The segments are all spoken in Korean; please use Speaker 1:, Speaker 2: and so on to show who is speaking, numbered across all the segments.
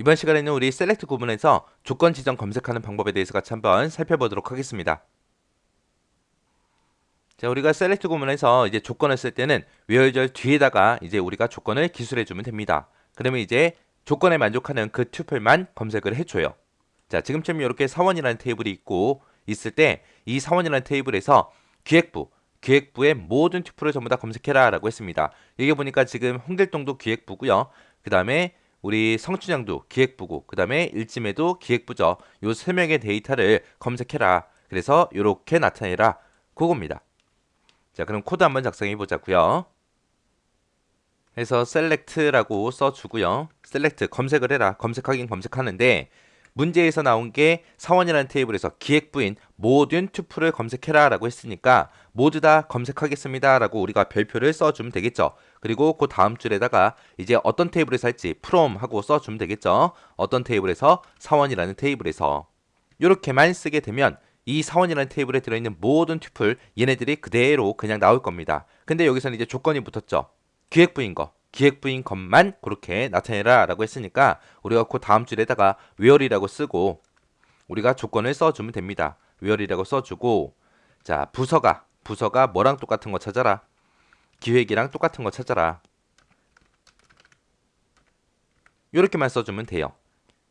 Speaker 1: 이번 시간에는 우리 셀렉트 구문에서 조건 지정 검색하는 방법에 대해서 같이 한번 살펴보도록 하겠습니다. 자, 우리가 셀렉트 구문에서 이제 조건을 쓸 때는 where절 뒤에다가 이제 우리가 조건을 기술해 주면 됩니다. 그러면 이제 조건에 만족하는 그 튜플만 검색을 해줘요. 자, 지금쯤 이렇게 사원이라는 테이블이 있고 있을 때 이 사원이라는 테이블에서 기획부의 모든 튜플을 전부 다 검색해라 라고 했습니다. 여기 보니까 지금 홍길동도 기획부고요. 그 다음에 우리 성춘향도 기획부고 그 다음에 일지매도 기획부죠. 요 세 명의 데이터를 검색해라. 그래서 이렇게 나타내라. 그겁니다. 자, 그럼 코드 한번 작성해 보자고요. 해서 select라고 써주고요. select 검색을 해라. 검색하긴 검색하는데 문제에서 나온 게 사원이라는 테이블에서 기획부인 모든 튜플을 검색해라 라고 했으니까 모두 다 검색하겠습니다 라고 우리가 별표를 써주면 되겠죠. 그리고 그 다음 줄에다가 이제 어떤 테이블에서 할지 from 하고 써주면 되겠죠. 어떤 테이블에서 사원이라는 테이블에서 이렇게만 쓰게 되면 이 사원이라는 테이블에 들어있는 모든 튜플 얘네들이 그대로 그냥 나올 겁니다. 근데 여기서는 이제 조건이 붙었죠. 기획부인 것만 그렇게 나타내라 라고 했으니까 우리가 그 다음 줄에다가 where이라고 쓰고 우리가 조건을 써주면 됩니다. where이라고 써주고 자 부서가 뭐랑 똑같은 거 찾아라. 기획이랑 똑같은 거 찾아라. 이렇게만 써주면 돼요.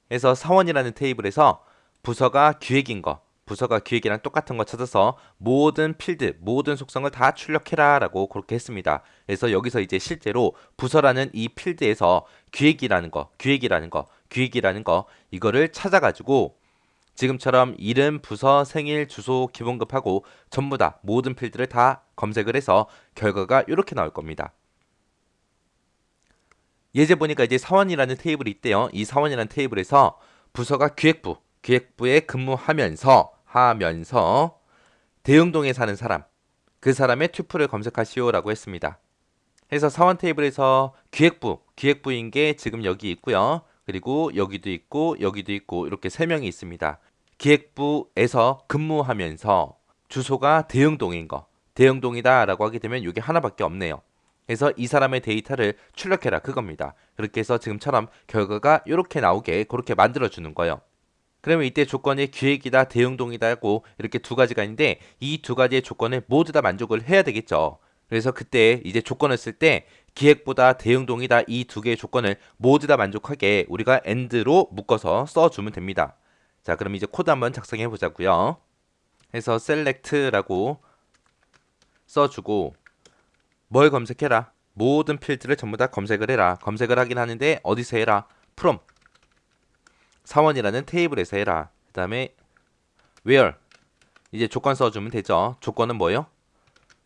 Speaker 1: 그래서 사원이라는 테이블에서 부서가 기획이랑 똑같은 거 찾아서 모든 필드, 모든 속성을 다 출력해라 라고 그렇게 했습니다. 그래서 여기서 이제 실제로 부서라는 이 필드에서 기획이라는 거 이거를 찾아가지고 지금처럼 이름, 부서, 생일, 주소, 기본급하고 전부 다 모든 필드를 다 검색을 해서 결과가 이렇게 나올 겁니다. 예제 보니까 이제 사원이라는 테이블이 있대요. 이 사원이라는 테이블에서 부서가 기획부에 근무하면서 대흥동에 사는 사람, 그 사람의 튜플을 검색하시오라고 했습니다. 그래서 사원 테이블에서 기획부인 게 지금 여기 있고요. 그리고 여기도 있고 이렇게 세 명이 있습니다. 기획부에서 근무하면서 주소가 대흥동이다라고 하게 되면 이게 하나밖에 없네요. 그래서 이 사람의 데이터를 출력해라 그겁니다. 그렇게 해서 지금처럼 결과가 이렇게 나오게 그렇게 만들어 주는 거예요. 그러면 이때 조건이 기획이다, 대응동이다 하고 이렇게 두 가지가 있는데 이 두 가지의 조건을 모두 다 만족을 해야 되겠죠. 그래서 그때 이제 조건을 쓸 때 기획보다 대응동이다 이 두 개의 조건을 모두 다 만족하게 우리가 and로 묶어서 써주면 됩니다. 자, 그럼 이제 코드 한번 작성해 보자고요. 해서 select라고 써주고 뭘 검색해라. 모든 필드를 전부 다 검색을 해라. 검색을 하긴 하는데 어디서 해라? from 사원이라는 테이블에서 해라. 그 다음에 where 이제 조건 써주면 되죠. 조건은 뭐예요?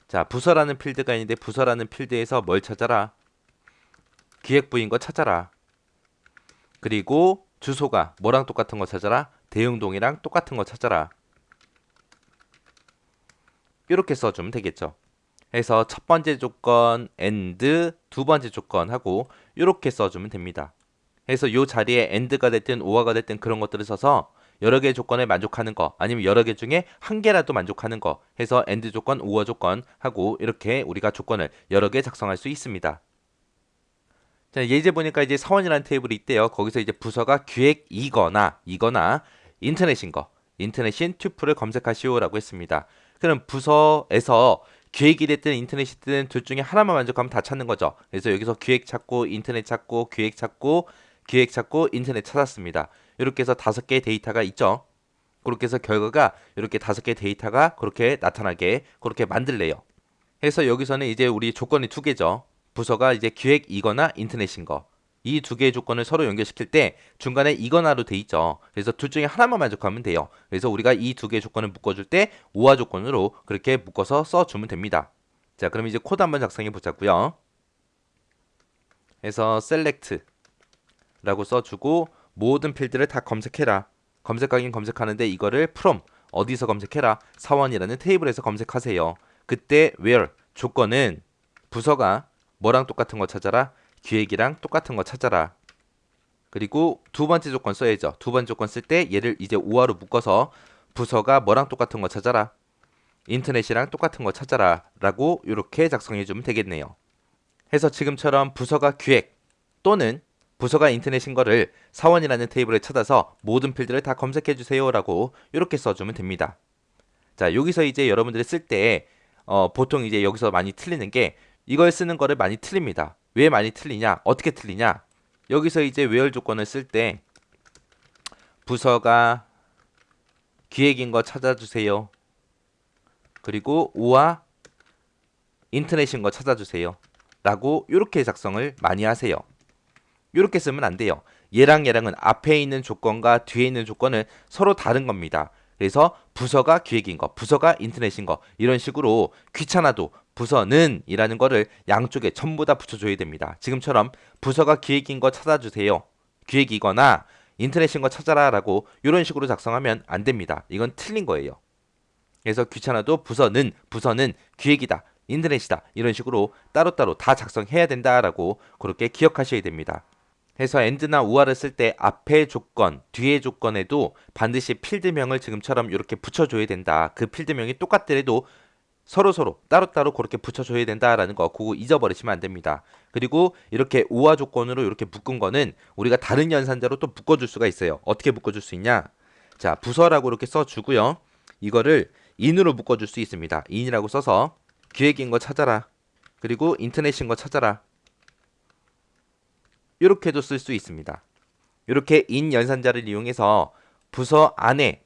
Speaker 1: 자, 부서라는 필드가 있는데 부서라는 필드에서 뭘 찾아라? 기획부인 거 찾아라. 그리고 주소가 뭐랑 똑같은 거 찾아라? 대흥동이랑 똑같은 거 찾아라. 이렇게 써주면 되겠죠. 해서 첫 번째 조건 and 두 번째 조건 하고 이렇게 써주면 됩니다. 해서 이 자리에 and가 됐든 or가 됐든 그런 것들을 써서 여러 개의 조건에 만족하는 거 아니면 여러 개 중에 한 개라도 만족하는 거 해서 and 조건, or 조건 하고 이렇게 우리가 조건을 여러 개 작성할 수 있습니다. 자, 예제 보니까 이제 사원이라는 테이블이 있대요. 거기서 이제 부서가 기획이거나 인터넷인 튜플을 검색하시오라고 했습니다. 그럼 부서에서 기획이 됐든 인터넷이 됐든 둘 중에 하나만 만족하면 다 찾는 거죠. 그래서 여기서 기획 찾고 인터넷 찾고 기획 찾고 인터넷 찾았습니다. 이렇게 해서 5개의 데이터가 있죠. 그렇게 해서 결과가 이렇게 5개의 데이터가 그렇게 나타나게 그렇게 만들래요. 해서 여기서는 이제 우리 조건이 두 개죠. 부서가 이제 기획이거나 인터넷인 거. 이 두 개의 조건을 서로 연결시킬 때 중간에 이거나로 돼 있죠. 그래서 둘 중에 하나만 만족하면 돼요. 그래서 우리가 이 두 개의 조건을 묶어줄 때 오화 조건으로 그렇게 묶어서 써주면 됩니다. 자, 그럼 이제 코드 한번 작성해 보자고요. 해서 select라고 써주고 모든 필드를 다 검색해라. 검색하긴 검색하는데 이거를 from 어디서 검색해라? 사원이라는 테이블에서 검색하세요. 그때 where 조건은 부서가 뭐랑 똑같은 거 찾아라? 기획이랑 똑같은 거 찾아라. 그리고 두 번째 조건 써야죠. 두 번째 조건 쓸 때 얘를 이제 오화로 묶어서 부서가 뭐랑 똑같은 거 찾아라? 인터넷이랑 똑같은 거 찾아라 라고 이렇게 작성해 주면 되겠네요. 해서 지금처럼 부서가 기획 또는 부서가 인터넷인 거를 사원이라는 테이블에 찾아서 모든 필드를 다 검색해 주세요 라고 이렇게 써주면 됩니다. 자, 여기서 이제 여러분들이 쓸 때 보통 이제 여기서 많이 틀리는 게 이걸 쓰는 거를 많이 틀립니다. 왜 많이 틀리냐? 어떻게 틀리냐? 여기서 이제 외열 조건을 쓸 때 부서가 기획인 거 찾아주세요. 그리고 우와 인터넷인 거 찾아주세요. 라고 이렇게 작성을 많이 하세요. 이렇게 쓰면 안 돼요. 얘랑 얘랑은 앞에 있는 조건과 뒤에 있는 조건은 서로 다른 겁니다. 그래서 부서가 기획인 거, 부서가 인터넷인 거 이런 식으로 귀찮아도 부서는 이라는 거를 양쪽에 전부 다 붙여줘야 됩니다. 지금처럼 부서가 기획인 거 찾아주세요. 기획이거나 인터넷인 거 찾아라 라고 이런 식으로 작성하면 안 됩니다. 이건 틀린 거예요. 그래서 귀찮아도 부서는 기획이다. 인터넷이다. 이런 식으로 따로따로 다 작성해야 된다라고 그렇게 기억하셔야 됩니다. 해서 and나 우아를 쓸 때 앞에 조건, 뒤에 조건에도 반드시 필드명을 지금처럼 이렇게 붙여줘야 된다. 그 필드명이 똑같더라도 서로서로 따로따로 그렇게 붙여줘야 된다라는 거 그거 잊어버리시면 안 됩니다. 그리고 이렇게 우아 조건으로 이렇게 묶은 거는 우리가 다른 연산자로 또 묶어줄 수가 있어요. 어떻게 묶어줄 수 있냐? 자, 부서라고 이렇게 써주고요. 이거를 in으로 묶어줄 수 있습니다. in이라고 써서 기획인 거 찾아라. 그리고 인터넷인 거 찾아라. 이렇게도 쓸 수 있습니다. 이렇게 in 연산자를 이용해서 부서 안에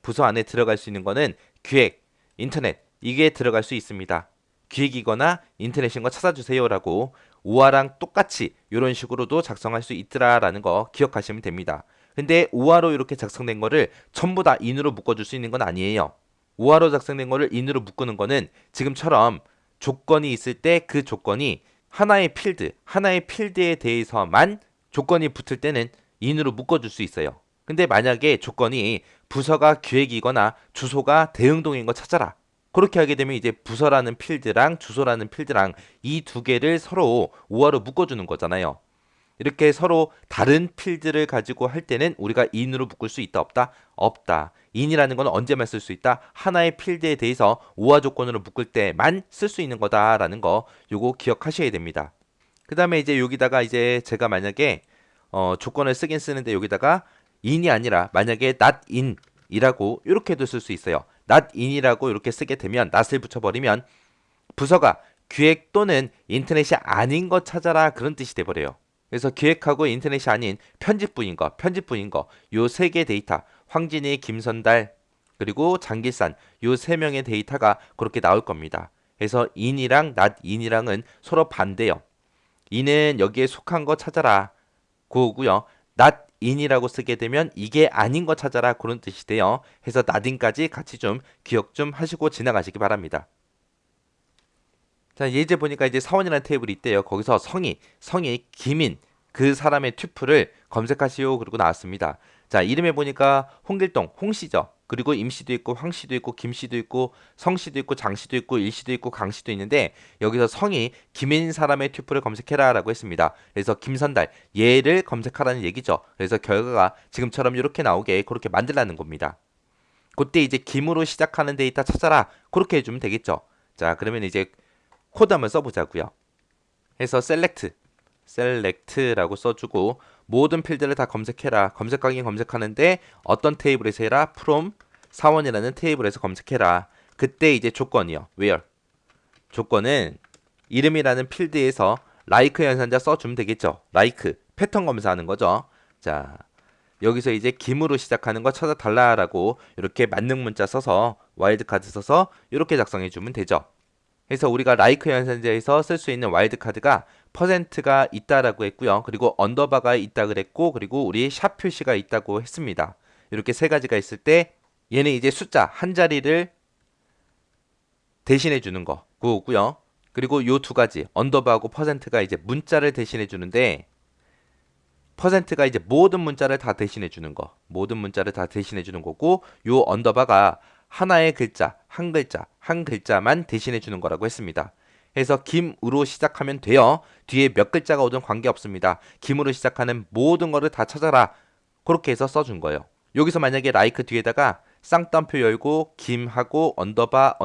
Speaker 1: 들어갈 수 있는 거는 기획, 인터넷 이게 들어갈 수 있습니다. 기획이거나 인터넷인 거 찾아주세요라고 우아랑 똑같이 이런 식으로도 작성할 수 있더라라는 거 기억하시면 됩니다. 근데 우아로 이렇게 작성된 거를 전부 다 in으로 묶어줄 수 있는 건 아니에요. 우아로 작성된 거를 in으로 묶는 거는 지금처럼 조건이 있을 때 그 조건이 하나의 필드에 대해서만 조건이 붙을 때는 in으로 묶어줄 수 있어요. 근데 만약에 조건이 부서가 기획이거나 주소가 대흥동인 거 찾아라. 그렇게 하게 되면 이제 부서라는 필드랑 주소라는 필드랑 이 두 개를 서로 우아로 묶어주는 거잖아요. 이렇게 서로 다른 필드를 가지고 할 때는 우리가 in으로 묶을 수 있다 없다? 없다. in이라는 건 언제만 쓸 수 있다? 하나의 필드에 대해서 우아 조건으로 묶을 때만 쓸 수 있는 거다라는 거 요거 기억하셔야 됩니다. 그 다음에 이제 여기다가 이제 제가 만약에 조건을 쓰긴 쓰는데 여기다가 in이 아니라 만약에 not in 이라고 이렇게도 쓸 수 있어요. not in이라고 이렇게 쓰게 되면 not을 붙여버리면 부서가 기획 또는 인터넷이 아닌 거 찾아라 그런 뜻이 돼버려요. 그래서 기획하고 인터넷이 아닌 편집부인 거 요 세 개 데이터 황진이, 김선달 그리고 장길산 요 세 명의 데이터가 그렇게 나올 겁니다. 그래서 in이랑 not in이랑은 서로 반대요. in은 여기에 속한 거 찾아라 그거고요. not in이라고 쓰게 되면 이게 아닌 거 찾아라 그런 뜻이 돼요. 해서 not in까지 같이 좀 기억 좀 하시고 지나가시기 바랍니다. 자, 예제 보니까 이제 사원이라는 테이블이 있대요. 거기서 성이 김인 그 사람의 튜플을 검색하시오 그리고 나왔습니다. 자, 이름에 보니까 홍길동, 홍씨죠. 그리고 임씨도 있고 황씨도 있고 김씨도 있고 성씨도 있고 장씨도 있고 일씨도 있고 강씨도 있는데 여기서 성이 김인 사람의 튜플을 검색해라 라고 했습니다. 그래서 김선달 얘를 검색하라는 얘기죠. 그래서 결과가 지금처럼 이렇게 나오게 그렇게 만들라는 겁니다. 그때 이제 김으로 시작하는 데이터 찾아라 그렇게 해주면 되겠죠. 자, 그러면 이제 코드 한번 써보자고요. 해서 select라고 써주고 모든 필드를 다 검색해라. 검색하긴 검색하는데 어떤 테이블에서 해라? from 사원이라는 테이블에서 검색해라. 그때 이제 조건이요. where 조건은 이름이라는 필드에서 like 연산자 써주면 되겠죠. like 패턴 검사하는 거죠. 자, 여기서 이제 김으로 시작하는 거 찾아달라라고 이렇게 만능 문자 써서 와일드카드 써서 이렇게 작성해 주면 되죠. 그래서 우리가 like 연산자에서 쓸 수 있는 와일드카드가 퍼센트가 있다라고 했고요. 그리고 언더바가 있다 그랬고 그리고 우리 샵 표시가 있다고 했습니다. 이렇게 세 가지가 있을 때 얘는 이제 숫자 한 자리를 대신해 주는 거 그거고요. 그리고 요 두 가지 언더바하고 퍼센트가 이제 문자를 대신해 주는데 퍼센트가 이제 모든 문자를 다 대신해 주는 거 모든 문자를 다 대신해 주는 거고 요 언더바가 하나의 글자, 한 글자만 대신해 주는 거라고 했습니다. 그래서 김으로 시작하면 돼요. 뒤에 몇 글자가 오든 관계없습니다. 김으로 시작하는 모든 거를 다 찾아라. 그렇게 해서 써준 거예요. 여기서 만약에 like 뒤에다가 쌍따옴표 열고 김하고 언더바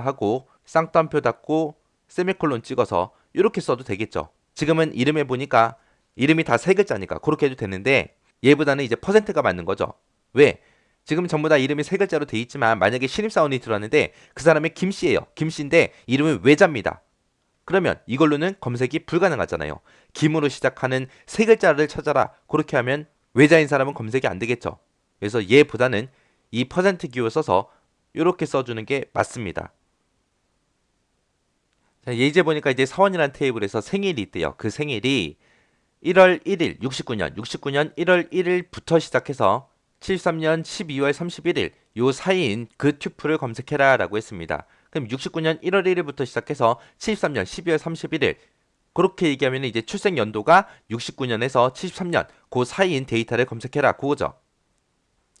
Speaker 1: 하고 쌍따옴표 닫고 세미콜론 찍어서 이렇게 써도 되겠죠. 지금은 이름에 보니까 이름이 다 세 글자니까 그렇게 해도 되는데 얘보다는 이제 퍼센트가 맞는 거죠. 왜? 지금 전부 다 이름이 세 글자로 돼 있지만 만약에 신입사원이 들어왔는데 그 사람이 김씨예요. 김씨인데 이름은 외자입니다. 그러면 이걸로는 검색이 불가능하잖아요. 김으로 시작하는 세 글자를 찾아라. 그렇게 하면 외자인 사람은 검색이 안 되겠죠. 그래서 얘보다는 이 퍼센트 기호 써서 이렇게 써주는 게 맞습니다. 자, 예제 보니까 이제 사원이라는 테이블에서 생일이 있대요. 그 생일이 1월 1일, 69년 1월 1일부터 시작해서 73년 12월 31일 요 사이인 그 튜플을 검색해라 라고 했습니다. 그럼 69년 1월 1일부터 시작해서 73년 12월 31일 그렇게 얘기하면 이제 출생 연도가 69년에서 73년 그 사이인 데이터를 검색해라 그거죠.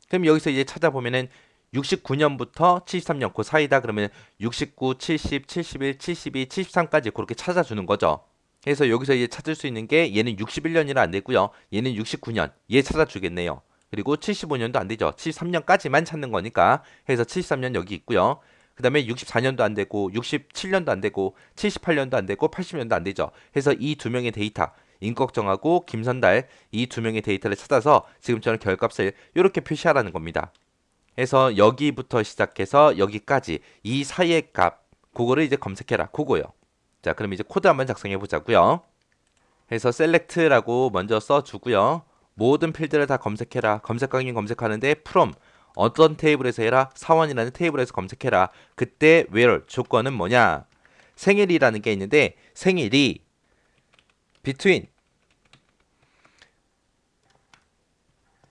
Speaker 1: 그럼 여기서 이제 찾아보면은 69년부터 73년 그 사이다 그러면 69, 70, 71, 72, 73까지 그렇게 찾아주는 거죠. 그래서 여기서 이제 찾을 수 있는 게 얘는 61년이라 안 되고요. 얘는 69년 얘 찾아주겠네요. 그리고 75년도 안 되죠. 73년까지만 찾는 거니까 해서 73년 여기 있고요. 그 다음에 64년도 안 되고 67년도 안 되고 78년도 안 되고 80년도 안 되죠. 해서 이 두 명의 데이터 임꺽정하고 김선달 이 두 명의 데이터를 찾아서 지금처럼 결값을 이렇게 표시하라는 겁니다. 해서 여기부터 시작해서 여기까지 이 사이의 값 그거를 이제 검색해라 그거요. 자 그럼 이제 코드 한번 작성해 보자고요. 해서 select라고 먼저 써주고요. 모든 필드를 다 검색해라. 검색 강의 검색하는데 from 어떤 테이블에서 해라? 사원이라는 테이블에서 검색해라. 그때 where 조건은 뭐냐? 생일이라는 게 있는데 생일이 between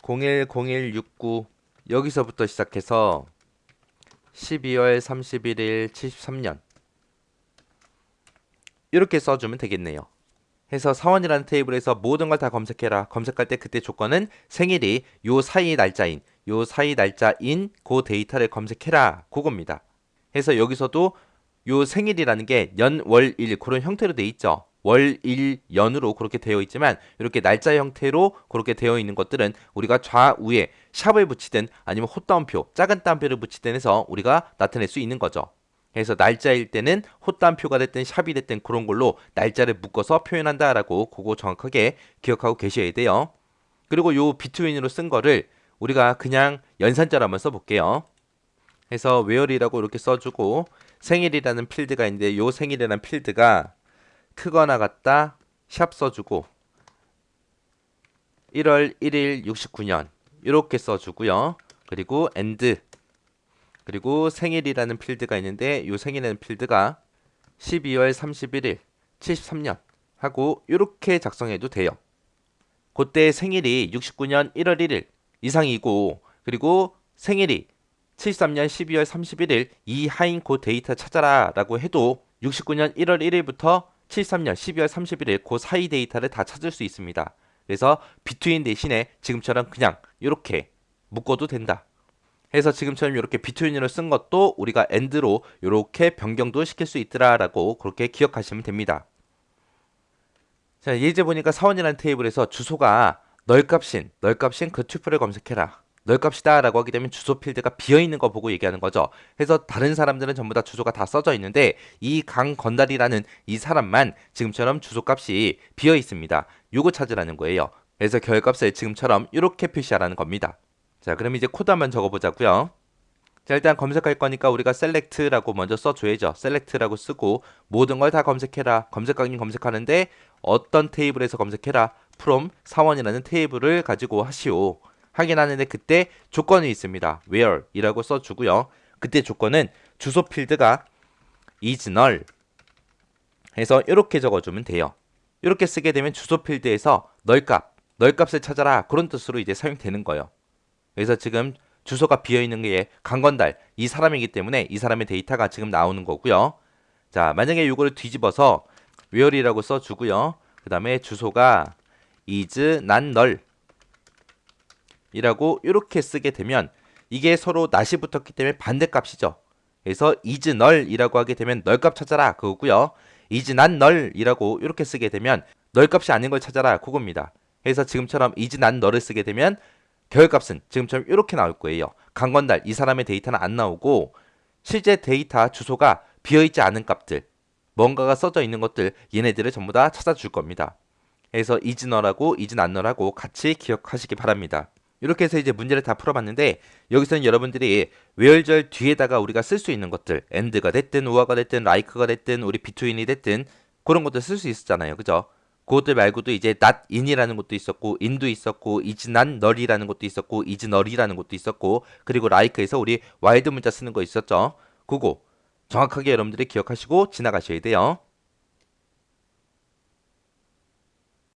Speaker 1: 010169 여기서부터 시작해서 12월 31일 73년 이렇게 써주면 되겠네요. 해서 사원이라는 테이블에서 모든 걸 다 검색해라. 검색할 때 그때 조건은 생일이 요 사이 날짜인 그 데이터를 검색해라. 그겁니다. 해서 여기서도 요 생일이라는 게 년, 월, 일 그런 형태로 돼 있죠. 월, 일, 연으로 그렇게 되어 있지만 이렇게 날짜 형태로 그렇게 되어 있는 것들은 우리가 좌우에 샵을 붙이든 아니면 헛다운표, 작은 따옴표를 붙이든 해서 우리가 나타낼 수 있는 거죠. 그래서 날짜일 때는 헛다운표가 됐든 샵이 됐든 그런 걸로 날짜를 묶어서 표현한다라고 그거 정확하게 기억하고 계셔야 돼요. 그리고 요 비트윈으로 쓴 거를 우리가 그냥 연산자로 한번 써볼게요. 해서 where이라고 이렇게 써주고 생일이라는 필드가 있는데 요 생일이라는 필드가 크거나 같다 샵 써주고 1월 1일 69년 이렇게 써주고요. 그리고 and 그리고 생일이라는 필드가 있는데 요 생일이라는 필드가 12월 31일 73년 하고 이렇게 작성해도 돼요. 그때 생일이 69년 1월 1일 이상이고 그리고 생일이 73년 12월 31일 이하인 그 데이터 찾아라 라고 해도 69년 1월 1일부터 73년 12월 31일 그 사이 데이터를 다 찾을 수 있습니다. 그래서 between 대신에 지금처럼 그냥 이렇게 묶어도 된다. 해서 지금처럼 이렇게 between으로 쓴 것도 우리가 and로 이렇게 변경도 시킬 수 있더라라고 그렇게 기억하시면 됩니다. 자, 예제 보니까 사원이라는 테이블에서 주소가 널값인 그 튜플을 검색해라. 널값이다 라고 하게 되면 주소 필드가 비어있는 거 보고 얘기하는 거죠. 그래서 다른 사람들은 전부 다 주소가 다 써져 있는데 이 강건달이라는 이 사람만 지금처럼 주소값이 비어 있습니다. 요거 찾으라는 거예요. 그래서 결값을 지금처럼 이렇게 표시하라는 겁니다. 자, 그럼 이제 코드 한번 적어보자고요. 자, 일단 검색할 거니까 우리가 select라고 먼저 써줘야죠. select라고 쓰고 모든 걸 다 검색해라. 검색 강의 검색하는데 어떤 테이블에서 검색해라. from 사원이라는 테이블을 가지고 하시오. 확인하는데 그때 조건이 있습니다. where 이라고 써주고요. 그때 조건은 주소 필드가 is null 해서 이렇게 적어주면 돼요. 이렇게 쓰게 되면 주소 필드에서 널값을 찾아라. 그런 뜻으로 이제 사용되는 거예요. 그래서 지금 주소가 비어있는 게 강건달 이 사람이기 때문에 이 사람의 데이터가 지금 나오는 거고요. 자, 만약에 이거를 뒤집어서 where이라고 써주고요. 그 다음에 주소가 is not null 이라고 이렇게 쓰게 되면 이게 서로 낫이 붙었기 때문에 반대값이죠. 그래서 is null 이라고 하게 되면 널값 찾아라 그거고요. is not null 이라고 이렇게 쓰게 되면 널값이 아닌 걸 찾아라 그겁니다. 그래서 지금처럼 is not null을 쓰게 되면 결값은 지금처럼 이렇게 나올 거예요. 강건달 이 사람의 데이터는 안 나오고 실제 데이터 주소가 비어있지 않은 값들 뭔가가 써져 있는 것들 얘네들을 전부 다 찾아줄 겁니다. 해서 is nul하고 is not nul하고 같이 기억하시기 바랍니다. 이렇게 해서 이제 문제를 다 풀어봤는데 여기서는 여러분들이 where절 뒤에다가 우리가 쓸 수 있는 것들 and가 됐든 or가 됐든 like가 됐든 우리 between이 됐든 그런 것들 쓸 수 있었잖아요. 그죠? 그것들 말고도 이제 not in이라는 것도 있었고 in도 있었고 is not null이라는 것도 있었고 is null이라는 것도 있었고 그리고 like에서 우리 while도 문자 쓰는 거 있었죠. 그거 정확하게 여러분들이 기억하시고 지나가셔야 돼요.